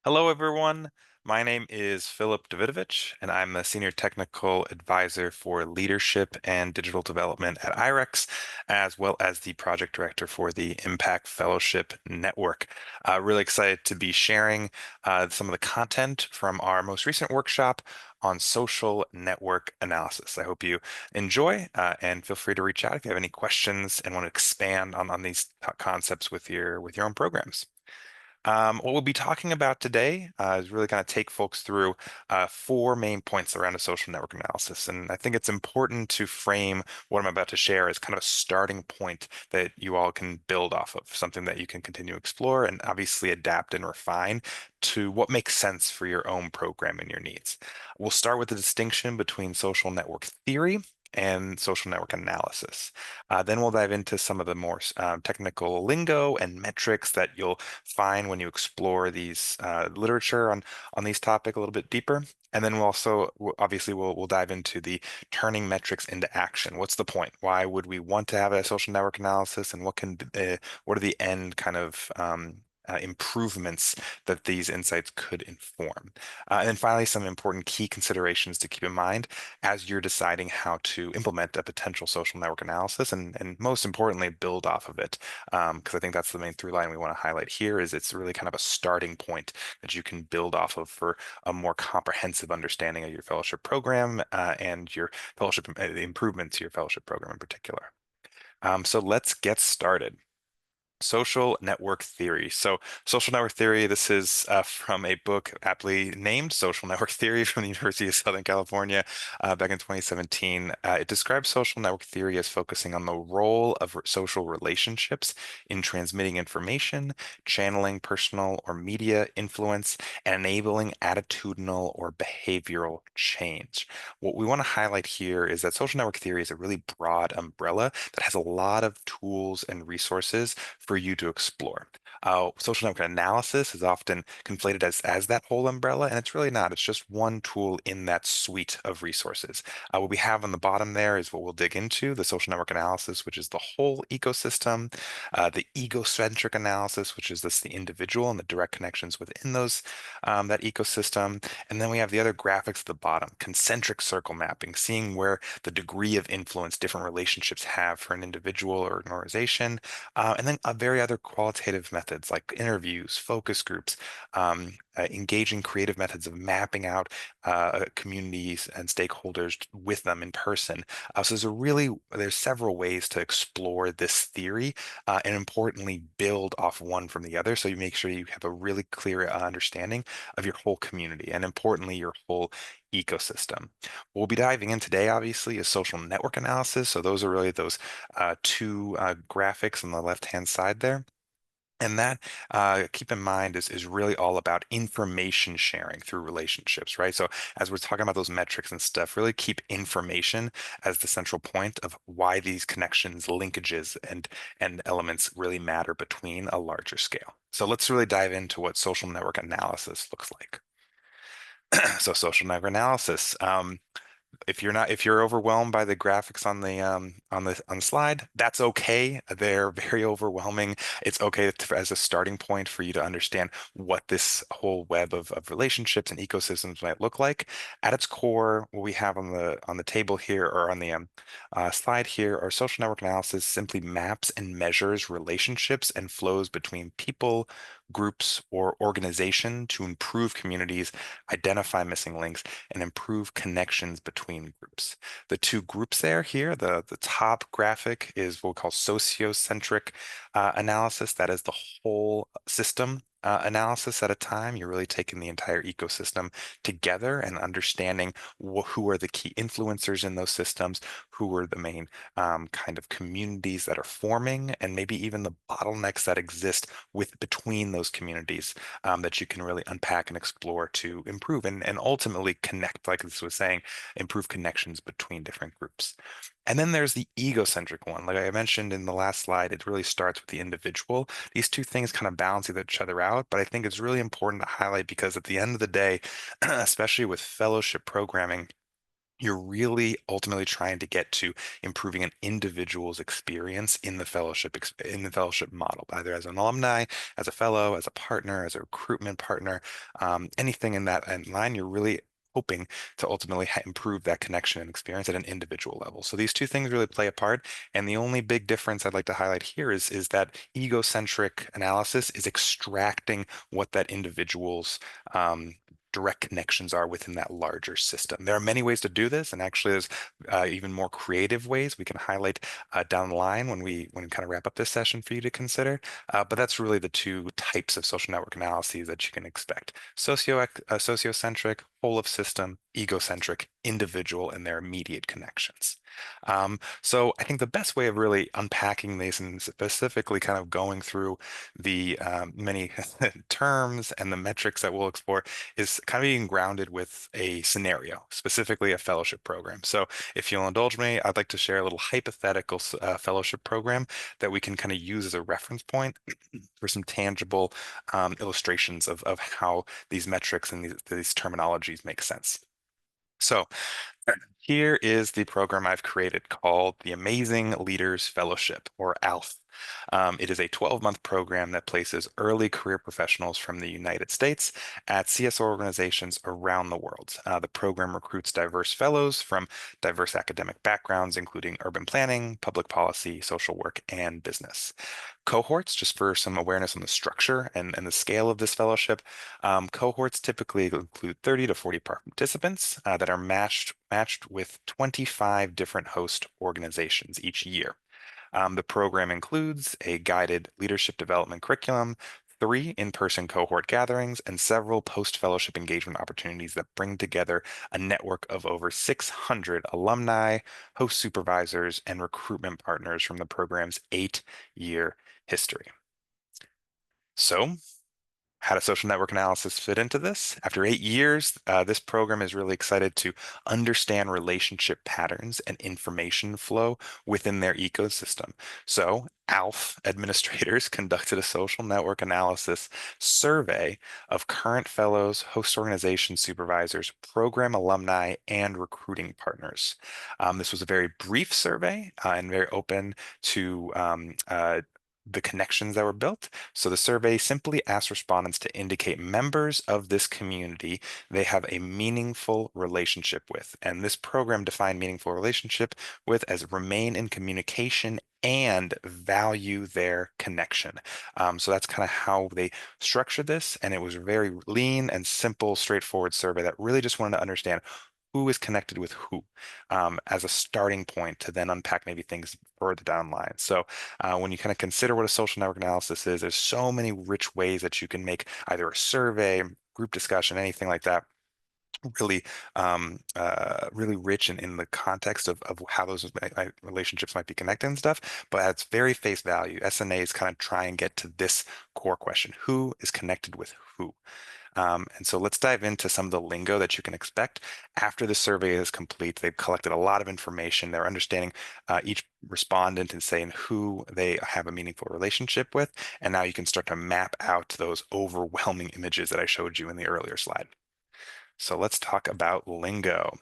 Hello, everyone. My name is Philip Davidovich, and I'm a Senior Technical Advisor for Leadership and Digital Development at IREX, as well as the Project Director for the Impact Fellowship Network. Really excited to be sharing some of the content from our most recent workshop on social network analysis. I hope you enjoy and feel free to reach out if you have any questions and want to expand on these concepts with your own programs. What we'll be talking about today is really kind of take folks through four main points around a social network analysis. And I think it's important to frame what I'm about to share as kind of a starting point that you all can build off of, something that you can continue to explore and obviously adapt and refine to what makes sense for your own program and your needs. We'll start with the distinction between social network theory and social network analysis. Then we'll dive into some of the more technical lingo and metrics that you'll find when you explore these literature on these topic a little bit deeper. And then obviously we'll dive into the turning metrics into action. What's the point? Why would we want to have a social network analysis, and what are the end kind of improvements that these insights could inform? And then finally, some important key considerations to keep in mind as you're deciding how to implement a potential social network analysis, and most importantly, build off of it. Because I think that's the main through line we want to highlight here is it's really kind of a starting point that you can build off of for a more comprehensive understanding of your fellowship program and your fellowship, the improvement to your fellowship program in particular. So let's get started. Social network theory. So, social network theory, this is from a book aptly named Social Network Theory from the University of Southern California back in 2017. It describes social network theory as focusing on the role of social relationships in transmitting information, channeling personal or media influence, and enabling attitudinal or behavioral change. What we want to highlight here is that social network theory is a really broad umbrella that has a lot of tools and resources for you to explore. Social network analysis is often conflated as that whole umbrella, and it's really not. It's just one tool in that suite of resources. What we have on the bottom there is what we'll dig into, the social network analysis, which is the whole ecosystem, the egocentric analysis, which is the individual and the direct connections within that ecosystem. And then we have the other graphics at the bottom, concentric circle mapping, seeing where the degree of influence different relationships have for an individual or an organization. And then very other qualitative methods like interviews, focus groups, engaging creative methods of mapping out communities and stakeholders with them in person. So there's several ways to explore this theory and importantly build off one from the other. So you make sure you have a really clear understanding of your whole community and importantly your whole ecosystem. What we'll be diving in today, obviously, is social network analysis. So those are really those two graphics on the left-hand side there. And that, keep in mind, is really all about information sharing through relationships, right? So as we're talking about those metrics and stuff, really keep information as the central point of why these connections, linkages, and elements really matter between a larger scale. So let's really dive into what social network analysis looks like. So social network analysis. If you're overwhelmed by the graphics on the slide, that's okay. They're very overwhelming. It's okay as a starting point for you to understand what this whole web of relationships and ecosystems might look like. At its core, what we have on the table here or on the slide here, our social network analysis simply maps and measures relationships and flows between people, groups, or organization to improve communities, identify missing links, and improve connections between groups. The two groups here, the top graphic is what we call sociocentric analysis. That is the whole system analysis at a time. You're really taking the entire ecosystem together and understanding who are the key influencers in those systems, who are the main kind of communities that are forming, and maybe even the bottlenecks that exist between those communities that you can really unpack and explore to improve and ultimately connect, like this was saying, improve connections between different groups. And then there's the egocentric one. Like I mentioned in the last slide, it really starts with the individual. These two things kind of balance each other out, but I think it's really important to highlight because at the end of the day, especially with fellowship programming, you're really ultimately trying to get to improving an individual's experience in the in the fellowship model, either as an alumni, as a fellow, as a partner, as a recruitment partner, anything in that line. You're really hoping to ultimately improve that connection and experience at an individual level. So these two things really play a part. And the only big difference I'd like to highlight here is that egocentric analysis is extracting what that individual's um, direct connections are within that larger system. There are many ways to do this, and actually, there's even more creative ways we can highlight down the line when we kind of wrap up this session for you to consider. But that's really the two types of social network analyses that you can expect: sociocentric, whole of system; egocentric, individual and their immediate connections. So I think the best way of really unpacking these and specifically kind of going through the many terms and the metrics that we'll explore is kind of being grounded with a scenario, specifically a fellowship program. So if you'll indulge me, I'd like to share a little hypothetical fellowship program that we can kind of use as a reference point for some tangible illustrations of how these metrics and these terminologies make sense. So here is the program I've created called the Amazing Leaders Fellowship, or ALF. It is a 12-month program that places early career professionals from the United States at CSO organizations around the world. The program recruits diverse fellows from diverse academic backgrounds, including urban planning, public policy, social work, and business. Cohorts, just for some awareness on the structure and the scale of this fellowship, cohorts typically include 30 to 40 participants that are matched with 25 different host organizations each year. The program includes a guided leadership development curriculum, three in-person cohort gatherings, and several post-fellowship engagement opportunities that bring together a network of over 600 alumni, host supervisors, and recruitment partners from the program's 8-year history. So, how does social network analysis fit into this? After 8 years, this program is really excited to understand relationship patterns and information flow within their ecosystem. So, ALF administrators conducted a social network analysis survey of current fellows, host organization supervisors, program alumni, and recruiting partners. This was a very brief survey and very open to the connections that were built. So the survey simply asked respondents to indicate members of this community they have a meaningful relationship with. And this program defined meaningful relationship with as remain in communication and value their connection. So that's kind of how they structured this. And it was a very lean and simple, straightforward survey that really just wanted to understand who is connected with who as a starting point to then unpack maybe things further down the line. So when you kind of consider what a social network analysis is, there's so many rich ways that you can make either a survey, group discussion, anything like that really really rich in the context of how those relationships might be connected and stuff. But at its very face value, SNAs kind of try and get to this core question: who is connected with who? And so let's dive into some of the lingo that you can expect. After the survey is complete, they've collected a lot of information. They're understanding each respondent and saying who they have a meaningful relationship with. And now you can start to map out those overwhelming images that I showed you in the earlier slide. So let's talk about lingo.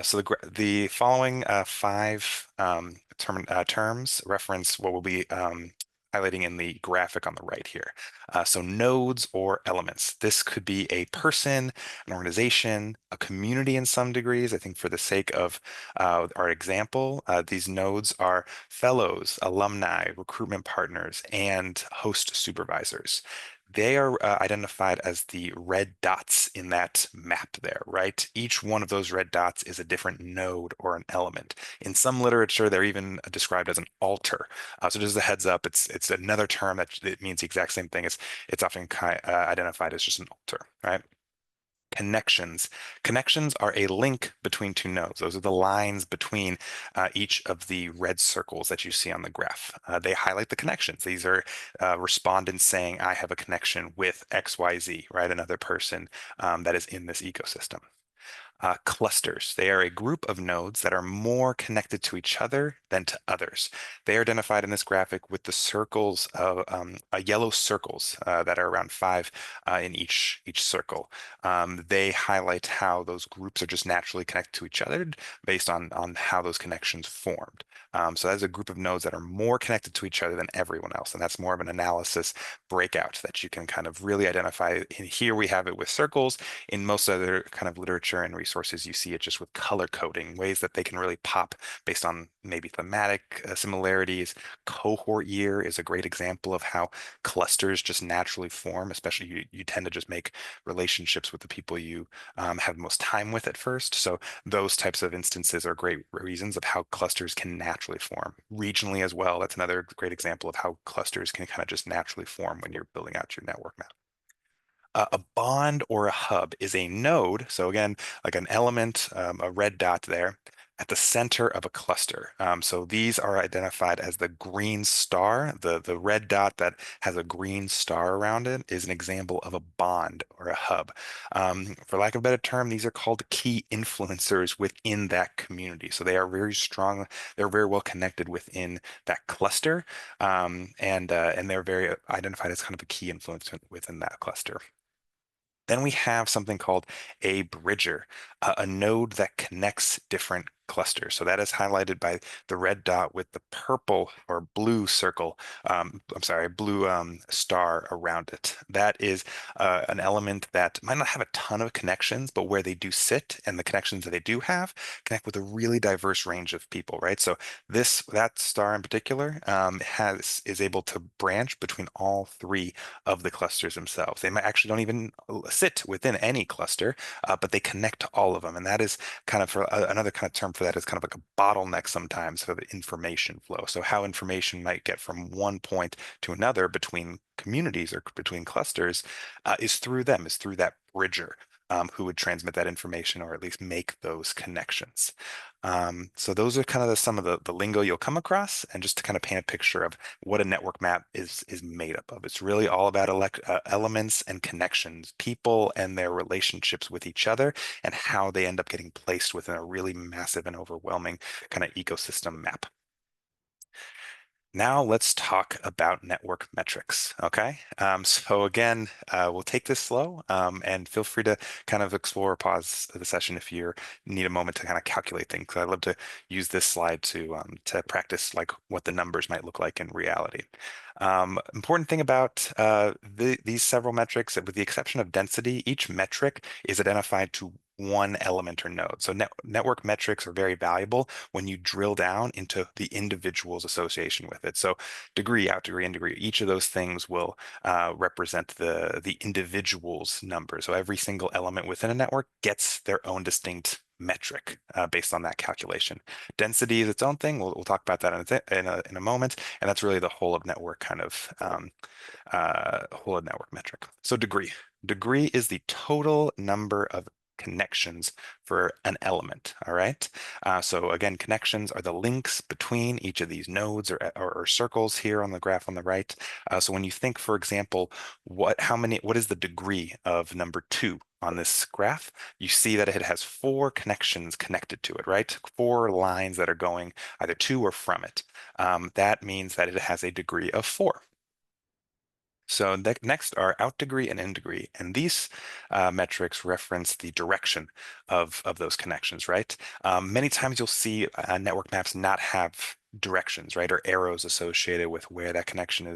So the following five terms reference what we'll be highlighting in the graphic on the right here. So nodes or elements. This could be a person, an organization, a community in some degrees. I think for the sake of our example, these nodes are fellows, alumni, recruitment partners, and host supervisors. They are identified as the red dots in that map there, right? Each one of those red dots is a different node or an element. In some literature, they're even described as an alter. So just as a heads up, it's another term that it means the exact same thing. It's often identified as just an alter, right? Connections. Connections are a link between two nodes. Those are the lines between each of the red circles that you see on the graph. They highlight the connections. These are respondents saying, I have a connection with XYZ, right? Another person that is in this ecosystem. Clusters. They are a group of nodes that are more connected to each other than to others. They are identified in this graphic with the circles of yellow circles that are around five in each circle. They highlight how those groups are just naturally connected to each other based on how those connections formed. So that's a group of nodes that are more connected to each other than everyone else, and that's more of an analysis breakout that you can kind of really identify. And here we have it with circles. In most other kind of literature and resources, you see it just with color coding, ways that they can really pop based on maybe thematic similarities. Cohort year is a great example of how clusters just naturally form, especially you tend to just make relationships with the people you have most time with at first. So those types of instances are great reasons of how clusters can naturally form. Regionally as well, that's another great example of how clusters can kind of just naturally form when you're building out your network map. A bond or a hub is a node. So again, like an element, a red dot there at the center of a cluster. So these are identified as the green star. The red dot that has a green star around it is an example of a bond or a hub. For lack of a better term, these are called key influencers within that community. So they are very strong. They're very well connected within that cluster, and they're very identified as kind of a key influence within that cluster. Then we have something called a bridger, a node that connects different clusters. So that is highlighted by the red dot with the purple or blue circle, I'm sorry, blue star around it. That is an element that might not have a ton of connections, but where they do sit and the connections that they do have connect with a really diverse range of people, right? So that star in particular is able to branch between all three of the clusters themselves. They might actually don't even sit within any cluster, but they connect to all of them. And that is kind of another kind of term for that is kind of like a bottleneck sometimes for the information flow. So how information might get from one point to another between communities or between clusters is through them, is through that bridger. Who would transmit that information or at least make those connections. So those are kind of some of the lingo you'll come across, and just to kind of paint a picture of what a network map is made up of. It's really all about elements and connections, people and their relationships with each other, and how they end up getting placed within a really massive and overwhelming kind of ecosystem map. Now let's talk about network metrics, okay? So again, we'll take this slow, and feel free to kind of explore or pause the session if you need a moment to kind of calculate things. I love to use this slide to practice like what the numbers might look like in reality. Important thing about these several metrics, with the exception of density, each metric is identified to one element or node. So network metrics are very valuable when you drill down into the individual's association with it. So degree, out degree, in degree, each of those things will represent the individual's number. So every single element within a network gets their own distinct metric based on that calculation. Density is its own thing. We'll talk about that in a moment, and that's really the whole of network kind of whole of network metric. So degree is the total number of connections for an element. All right. So again, connections are the links between each of these nodes or circles here on the graph on the right. So when you think, for example, what is the degree of number 2 on this graph? You see that it has 4 connections connected to it, right? 4 lines that are going either to or from it. That means that it has a degree of 4. So next are out degree and in degree, and these metrics reference the direction of those connections, right? Many times you'll see network maps not have directions, right, or arrows associated with where that connection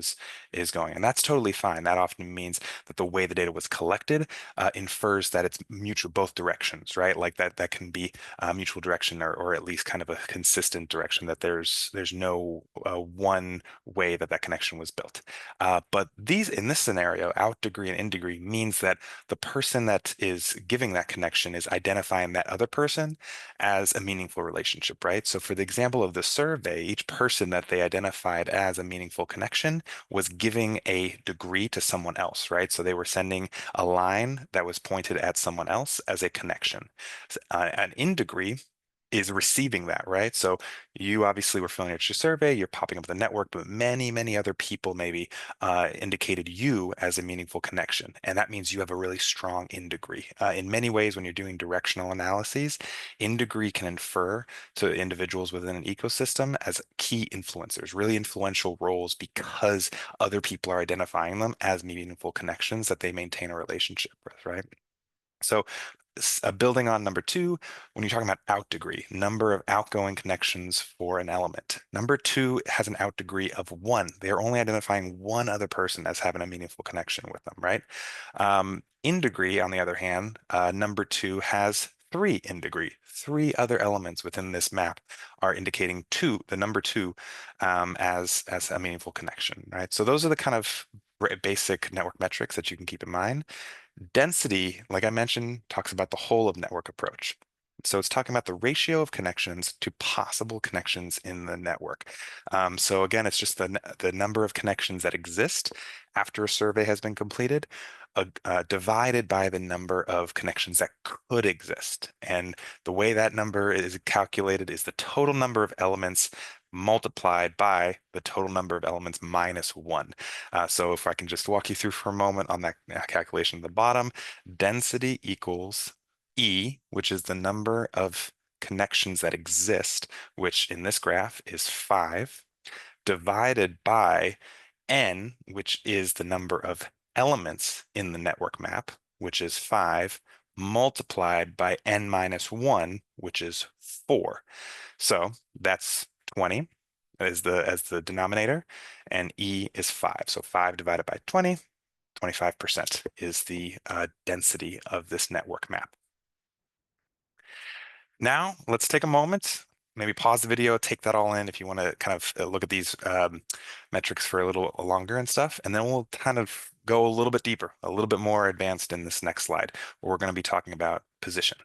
is going, and that's totally fine. That often means that the way the data was collected infers that it's mutual both directions, right? Like that can be mutual direction or at least kind of a consistent direction. That there's no one way that connection was built. But in this scenario, out degree and in degree means that the person that is giving that connection is identifying that other person as a meaningful relationship, right? So for the example of the survey, each person that they identified as a meaningful connection was giving a degree to someone else, right? So they were sending a line that was pointed at someone else as a connection. An in degree is receiving that, right? So you obviously were filling out your survey, you're popping up the network, but many, many other people maybe indicated you as a meaningful connection. And that means you have a really strong in degree. In many ways, when you're doing directional analyses, in degree can infer to individuals within an ecosystem as key influencers, really influential roles because other people are identifying them as meaningful connections that they maintain a relationship with, right? So building on number two, when you're talking about out degree, number of outgoing connections for an element. Number two has an out degree of one. They're only identifying one other person as having a meaningful connection with them, right? In degree, on the other hand, number two has three in degree. Three other elements within this map are indicating two, the number two, as a meaningful connection, right? So those are the kind of basic network metrics that you can keep in mind. Density, like I mentioned, talks about the whole of network approach. So it's talking about the ratio of connections to possible connections in the network. So again, it's just the number of connections that exist after a survey has been completed, divided by the number of connections that could exist. And the way that number is calculated is the total number of elements multiplied by the total number of elements minus one. So if I can just walk you through for a moment on that calculation at the bottom, density equals E, which is the number of connections that exist, which in this graph is 5, divided by N, which is the number of elements in the network map, which is 5, multiplied by N minus 1, which is 4. So that's 20 as the denominator, and E is 5. So 5 divided by 20, 25% is the density of this network map. Now, let's take a moment, maybe pause the video, take that all in if you want to kind of look at these metrics for a little longer and stuff, and then we'll kind of go a little bit deeper, a little bit more advanced in this next slide, where we're going to be talking about position.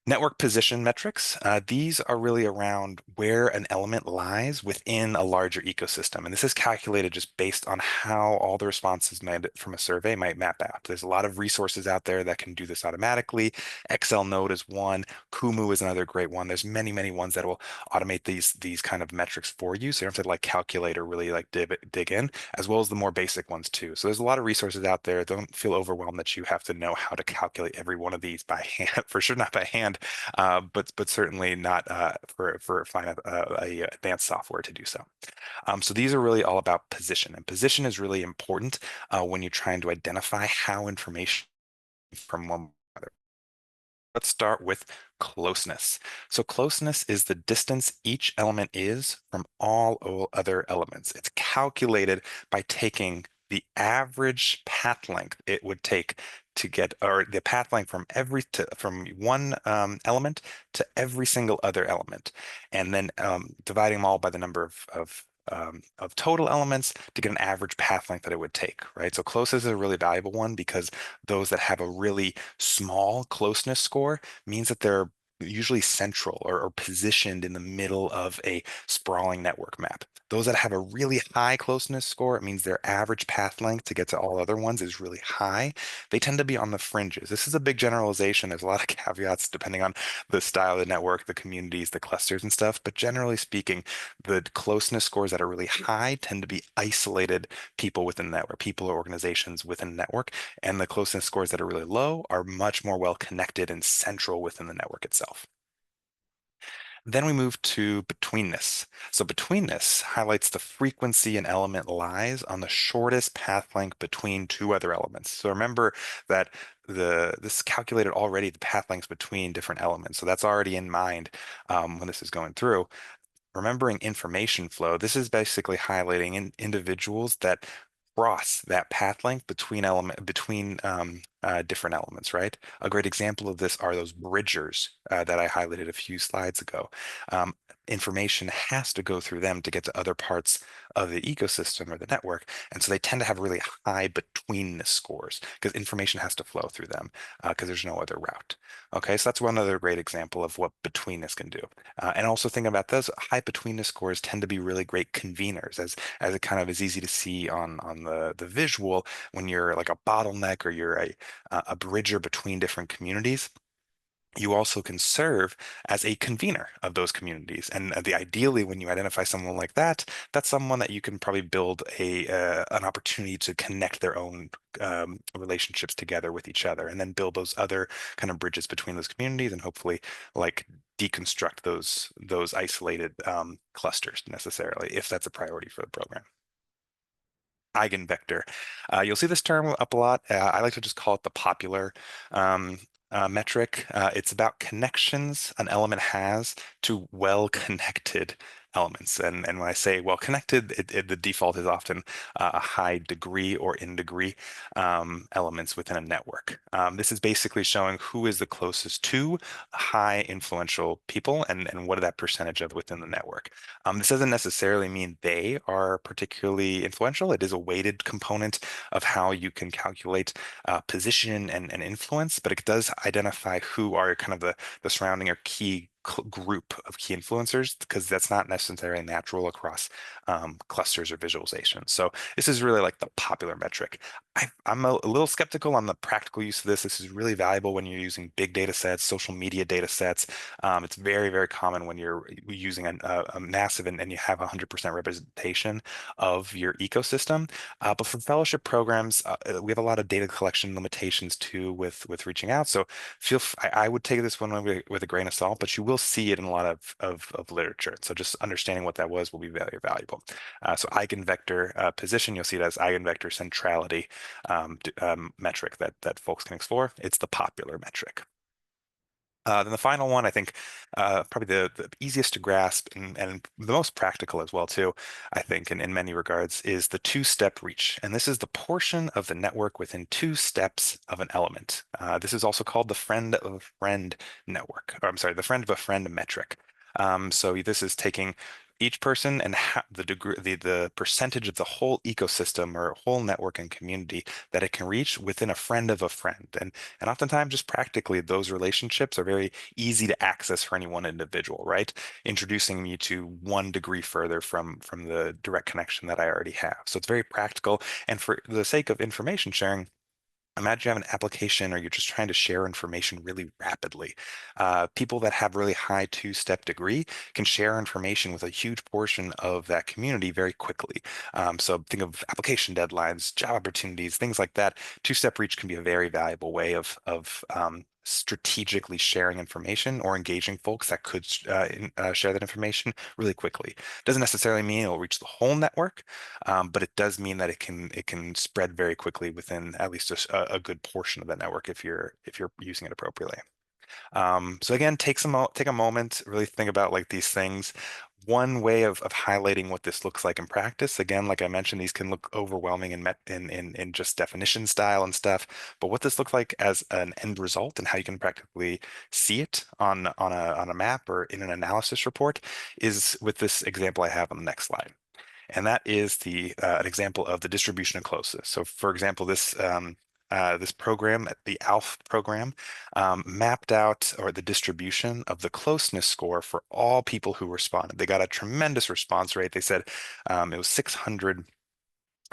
Network position metrics, these are really around where an element lies within a larger ecosystem. And this is calculated just based on how all the responses made from a survey might map out. There's a lot of resources out there that can do this automatically. Excel Node is one. Kumu is another great one. There's many, many ones that will automate these kind of metrics for you. So you don't have to like calculate or really like dig in, as well as the more basic ones too. So there's a lot of resources out there. Don't feel overwhelmed that you have to know how to calculate every one of these by hand, for sure not by hand, but certainly not for a advanced software to do so. So these are really all about position, and position is really important when you're trying to identify how information from one another. Let's start with closeness. So closeness is the distance each element is from all other elements. It's calculated by taking the average path length it would take to get, or the path length from one element to every single other element, and then dividing them all by the number of total elements to get an average path length that it would take, right? So closeness is a really valuable one because those that have a really small closeness score means that they're usually central or positioned in the middle of a sprawling network map. Those that have a really high closeness score, it means their average path length to get to all other ones is really high. They tend to be on the fringes. This is a big generalization. There's a lot of caveats depending on the style of the network, the communities, the clusters and stuff. But generally speaking, the closeness scores that are really high tend to be isolated people within the network, people or organizations within the network. And the closeness scores that are really low are much more well connected and central within the network itself. Then we move to betweenness. So betweenness highlights the frequency an element lies on the shortest path length between two other elements. So remember that this calculated already the path lengths between different elements. So that's already in mind when this is going through. Remembering information flow, this is basically highlighting individuals that cross that path length between different elements, right? A great example of this are those bridgers that I highlighted a few slides ago. Um, Information has to go through them to get to other parts of the ecosystem or the network, and so they tend to have really high betweenness scores because information has to flow through them because there's no other route. Okay, so that's one other great example of what betweenness can do. And also think about this, high betweenness scores tend to be really great conveners as it kind of is easy to see on the visual when you're like a bottleneck or you're a bridger between different communities. you also can serve as a convener of those communities. And the ideally, when you identify someone like that, that's someone that you can probably build a an opportunity to connect their own relationships together with each other, and then build those other kind of bridges between those communities, and hopefully like deconstruct those isolated clusters necessarily, if that's a priority for the program. Eigenvector. You'll see this term up a lot. I like to just call it the popular um, metric. It's about connections an element has to well-connected elements. And when I say well-connected, the default is often a high degree or in degree elements within a network. This is basically showing who is the closest to high influential people, and what is that percentage of within the network. This doesn't necessarily mean they are particularly influential. It is a weighted component of how you can calculate position and influence, but it does identify who are kind of the surrounding or key group of key influencers, because that's not necessarily natural across clusters or visualizations. So this is really like the popular metric. I'm a little skeptical on the practical use of this. This is really valuable when you're using big data sets, social media data sets. It's very, very common when you're using a massive and you have 100% representation of your ecosystem. But for fellowship programs, we have a lot of data collection limitations too with reaching out. So I would take this one with a grain of salt, but you will see it in a lot of literature. So just understanding what that was will be very valuable. So eigenvector position, you'll see it as eigenvector centrality metric that folks can explore. It's the popular metric. Then the final one, I think, probably the easiest to grasp and the most practical as well too, I think, in many regards, is the two-step reach. And this is the portion of the network within 2 steps of an element. This is also called the friend of a friend network, or I'm sorry, the friend of a friend metric. So this is taking each person and the degree, the percentage of the whole ecosystem or whole network and community that it can reach within a friend of a friend. And oftentimes, just practically, those relationships are very easy to access for any one individual, right? Introducing me to 1 degree further from the direct connection that I already have. So it's very practical. And for the sake of information sharing, imagine you have an application or you're just trying to share information really rapidly. People that have really high 2-step degree can share information with a huge portion of that community very quickly. So think of application deadlines, job opportunities, things like that. 2-step reach can be a very valuable way of strategically sharing information or engaging folks that could share that information really quickly. Doesn't necessarily mean it'll reach the whole network, but it does mean that it can spread very quickly within at least a good portion of the network if you're using it appropriately. So again, take a moment, really think about like these things. One way of highlighting what this looks like in practice, again, like I mentioned, these can look overwhelming in just definition style and stuff. But what this looks like as an end result and how you can practically see it on a map or in an analysis report is with this example I have on the next slide. And that is an example of the distribution of closeness. So, for example, this program, the ALF program, mapped out or the distribution of the closeness score for all people who responded. They got a tremendous response rate. They said it was 600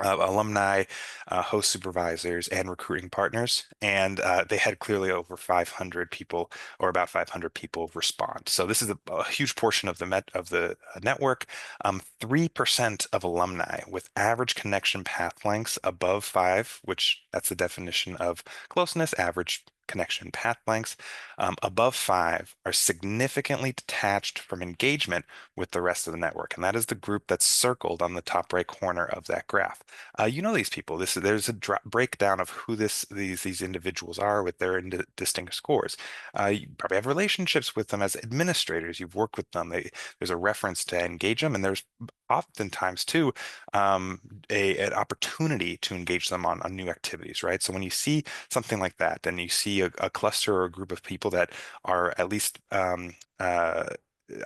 alumni, host supervisors, and recruiting partners. And they had clearly over 500 people, or about 500 people, respond. So this is a huge portion of the network. 3% of alumni with average connection path lengths above 5, which that's the definition of closeness, average connection path lengths, above 5 are significantly detached from engagement with the rest of the network. And that is the group that's circled on the top right corner of that graph. You know these people. There's a breakdown of who these individuals are with their distinct scores. You probably have relationships with them as administrators. You've worked with them. There's a reference to engage them, and there's oftentimes too an opportunity to engage them on new activities, right? So when you see something like that, and you see a cluster or a group of people that are at least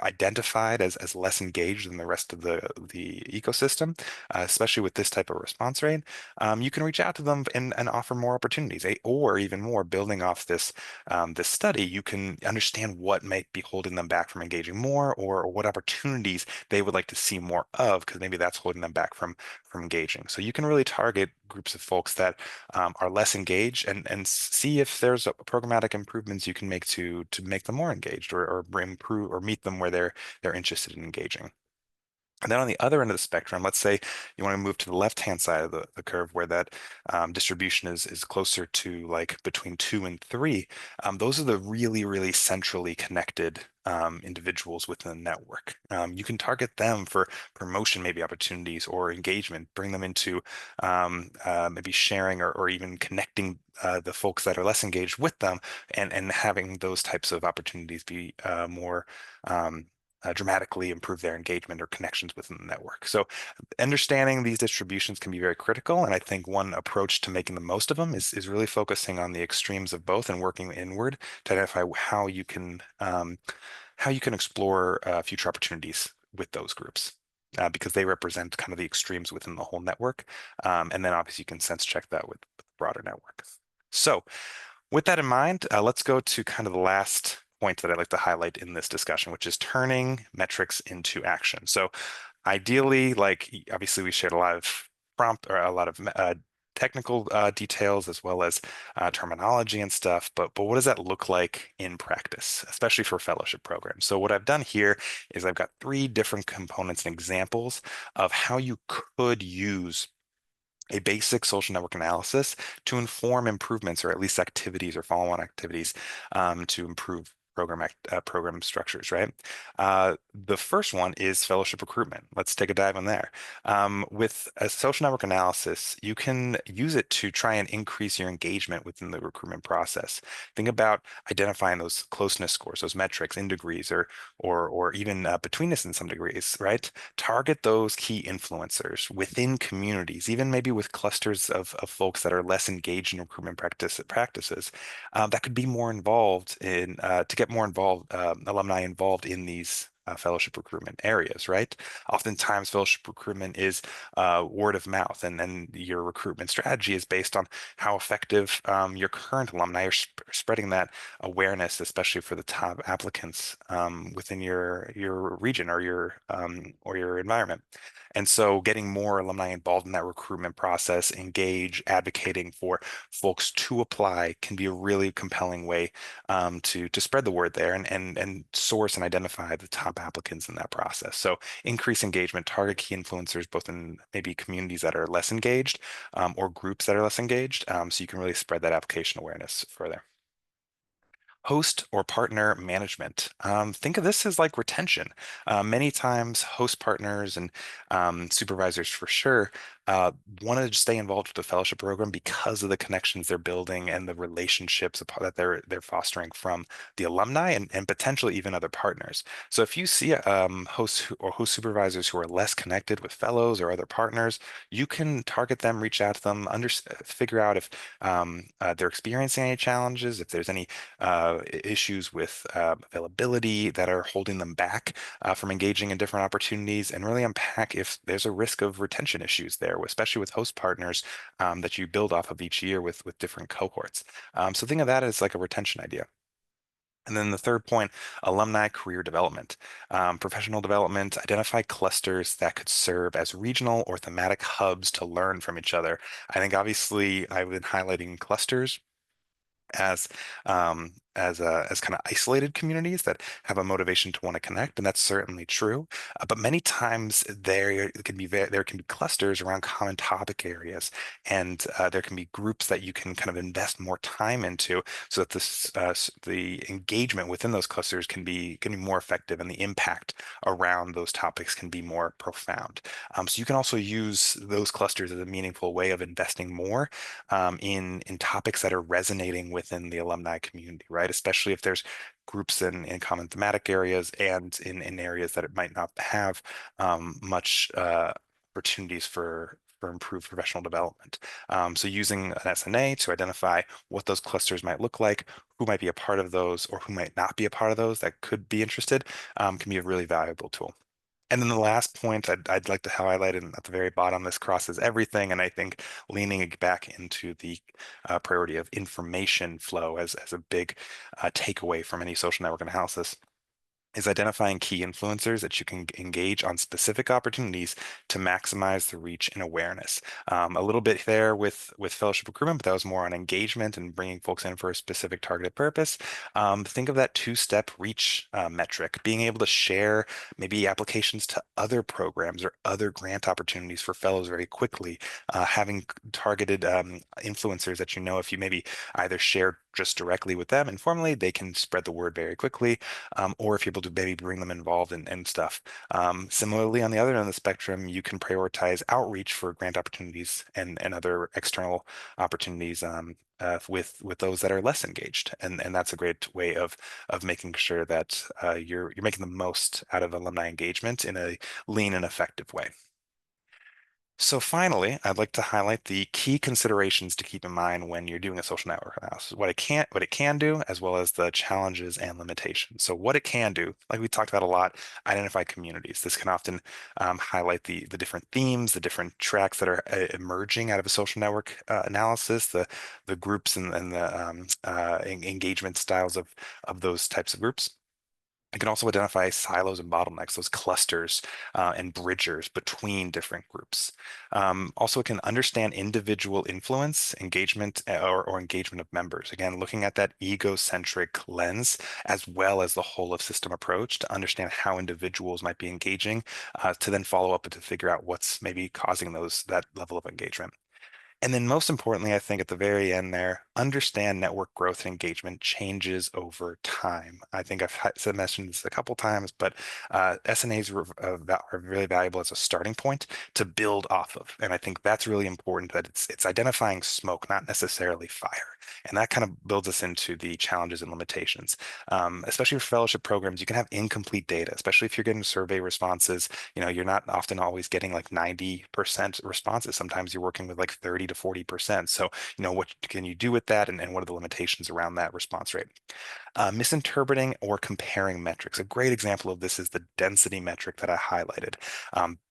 identified as less engaged than the rest of the ecosystem, especially with this type of response rate, you can reach out to them and offer more opportunities, or even more, building off this study, you can understand what might be holding them back from engaging more, or what opportunities they would like to see more of, because maybe that's holding them back from from engaging. So you can really target groups of folks that are less engaged and see if there's programmatic improvements you can make to make them more engaged or improve or meet them where they're interested in engaging. And then on the other end of the spectrum, let's say you want to move to the left-hand side of the curve where that distribution is closer to like between 2 and 3. Those are the really, really centrally connected individuals within the network. You can target them for promotion, maybe opportunities or engagement, bring them into maybe sharing or even connecting the folks that are less engaged with them and having those types of opportunities be more dramatically improve their engagement or connections within the network. So understanding these distributions can be very critical. And I think one approach to making the most of them is really focusing on the extremes of both and working inward to identify how you can explore future opportunities with those groups. Because they represent kind of the extremes within the whole network. And then obviously you can sense check that with the broader network. So with that in mind, let's go to kind of the last point that I'd like to highlight in this discussion, which is turning metrics into action. So ideally, like obviously we shared a lot of prompt or a lot of technical details as well as terminology and stuff, but what does that look like in practice, especially for fellowship programs? So what I've done here is I've got 3 different components and examples of how you could use a basic social network analysis to inform improvements or at least activities or follow-on activities to improve program structures, right? The first one is fellowship recruitment. Let's take a dive on there. With a social network analysis, you can use it to try and increase your engagement within the recruitment process. Think about identifying those closeness scores, those metrics in degrees or even betweenness in some degrees, right? Target those key influencers within communities, even maybe with clusters of folks that are less engaged in recruitment practices that could be more involved in to get more involved alumni involved in these fellowship recruitment areas, right? Oftentimes, fellowship recruitment is word of mouth, and your recruitment strategy is based on how effective your current alumni are spreading that awareness, especially for the top applicants within your region or your environment. And so getting more alumni involved in that recruitment process, engage, advocating for folks to apply can be a really compelling way to spread the word there and source and identify the top applicants in that process. So increase engagement, target key influencers, both in maybe communities that are less engaged or groups that are less engaged. So you can really spread that application awareness further. Host or partner management. Think of this as like retention. Many times, host partners and supervisors for sure want to stay involved with the fellowship program because of the connections they're building and the relationships that they're fostering from the alumni and potentially even other partners. So if you see hosts or host supervisors who are less connected with fellows or other partners, you can target them, reach out to them, figure out if they're experiencing any challenges, if there's any issues with availability that are holding them back from engaging in different opportunities, and really unpack if there's a risk of retention issues there, especially with host partners that you build off of each year with different cohorts. So think of that as like a retention idea. And then the third point, alumni career development, professional development, identify clusters that could serve as regional or thematic hubs to learn from each other. I think obviously I've been highlighting clusters as as kind of isolated communities that have a motivation to want to connect, and that's certainly true. But many times there can be clusters around common topic areas, and there can be groups that you can kind of invest more time into, so that the engagement within those clusters can be more effective, and the impact around those topics can be more profound. So you can also use those clusters as a meaningful way of investing more in topics that are resonating within the alumni community, right? Especially if there's groups in common thematic areas and in areas that it might not have much opportunities for improved professional development. So using an SNA to identify what those clusters might look like, who might be a part of those, or who might not be a part of those that could be interested, can be a really valuable tool. And then the last point I'd like to highlight, and at the very bottom, this crosses everything, and I think leaning it back into the priority of information flow as a big takeaway from any social network analysis is identifying key influencers that you can engage on specific opportunities to maximize the reach and awareness. A little bit there with fellowship recruitment, but that was more on engagement and bringing folks in for a specific targeted purpose. Think of that two-step reach metric, being able to share maybe applications to other programs or other grant opportunities for fellows very quickly. Having targeted influencers that you know, if you maybe either share just directly with them informally, they can spread the word very quickly, or if you're able to maybe bring them involved in stuff. Similarly, on the other end of the spectrum, you can prioritize outreach for grant opportunities and other external opportunities, with those that are less engaged, and that's a great way of making sure that you're making the most out of alumni engagement in a lean and effective way. So finally, I'd like to highlight the key considerations to keep in mind when you're doing a social network analysis, what it can do, as well as the challenges and limitations. So what it can do, like we talked about a lot, identify communities. This can often highlight the different themes, the different tracks that are emerging out of a social network analysis, the groups and the engagement styles of those types of groups. It can also identify silos and bottlenecks, those clusters and bridgers between different groups. Also, it can understand individual influence, engagement, or engagement of members. Again, looking at that egocentric lens as well as the whole of system approach to understand how individuals might be engaging, to then follow up and to figure out what's maybe causing that level of engagement. And then most importantly, I think at the very end there, understand network growth and engagement changes over time. I think I've mentioned this a couple times, but SNAs are really valuable as a starting point to build off of. And I think that's really important, that it's identifying smoke, not necessarily fire. And that kind of builds us into the challenges and limitations. Especially for fellowship programs, you can have incomplete data, especially if you're getting survey responses. You're not often always getting like 90% responses. Sometimes you're working with like 30 to 40%. So, what can you do with that, and what are the limitations around that response rate? Misinterpreting or comparing metrics. A great example of this is the density metric that I highlighted.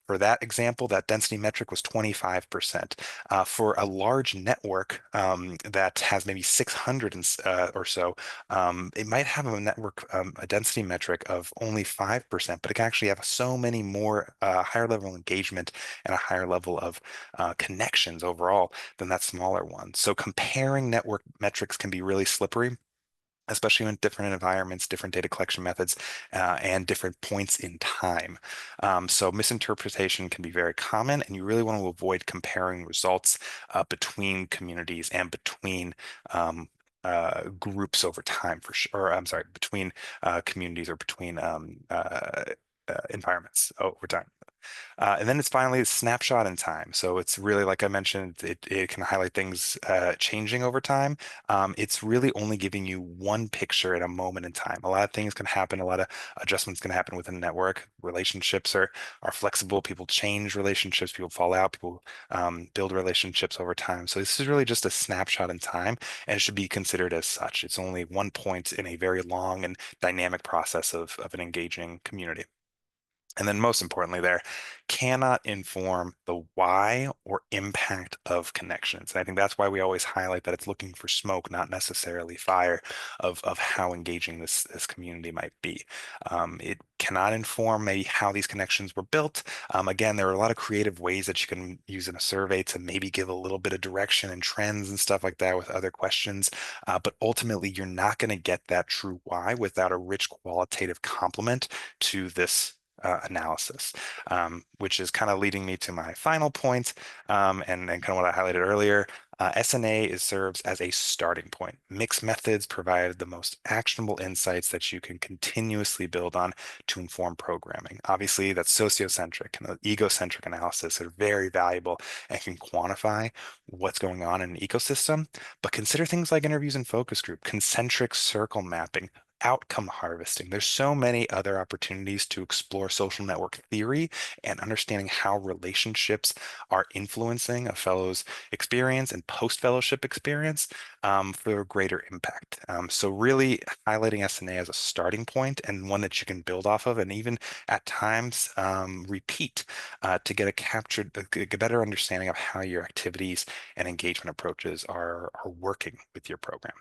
For that example, that density metric was 25%. For a large network that has maybe 600 or so, it might have a network, a density metric of only 5%, but it can actually have so many more higher level engagement and a higher level of connections overall than that smaller one. So comparing network metrics can be really slippery, especially in different environments, different data collection methods, and different points in time. So misinterpretation can be very common, and you really want to avoid comparing results between communities and between groups over time, for sure. Or I'm sorry, between communities or between environments over time. And then it's finally a snapshot in time. So it's really, like I mentioned, it can highlight things changing over time. It's really only giving you one picture at a moment in time. A lot of things can happen, a lot of adjustments can happen within a network. Relationships are flexible. People change relationships, people fall out, people build relationships over time. So this is really just a snapshot in time, and it should be considered as such. It's only one point in a very long and dynamic process of an engaging community. And then most importantly there, cannot inform the why or impact of connections. And I think that's why we always highlight that it's looking for smoke, not necessarily fire, of how engaging this community might be. It cannot inform maybe how these connections were built. Again, there are a lot of creative ways that you can use in a survey to maybe give a little bit of direction and trends and stuff like that with other questions. But ultimately, you're not going to get that true why without a rich qualitative complement to this analysis, which is kind of leading me to my final point, and kind of what I highlighted earlier. SNA serves as a starting point. Mixed methods provide the most actionable insights that you can continuously build on to inform programming. Obviously, that's sociocentric and egocentric analysis are very valuable and can quantify what's going on in an ecosystem. But consider things like interviews and focus group, concentric circle mapping, outcome harvesting. There's so many other opportunities to explore social network theory and understanding how relationships are influencing a fellow's experience and post-fellowship experience, for greater impact. So really highlighting SNA as a starting point and one that you can build off of, and even at times repeat, to get a better understanding of how your activities and engagement approaches are working with your program.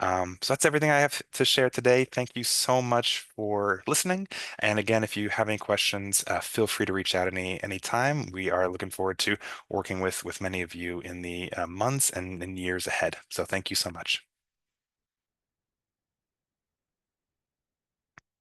So that's everything I have to share today. Thank you so much for listening. And again, if you have any questions, feel free to reach out anytime. We are looking forward to working with many of you in the months and years ahead. So thank you so much.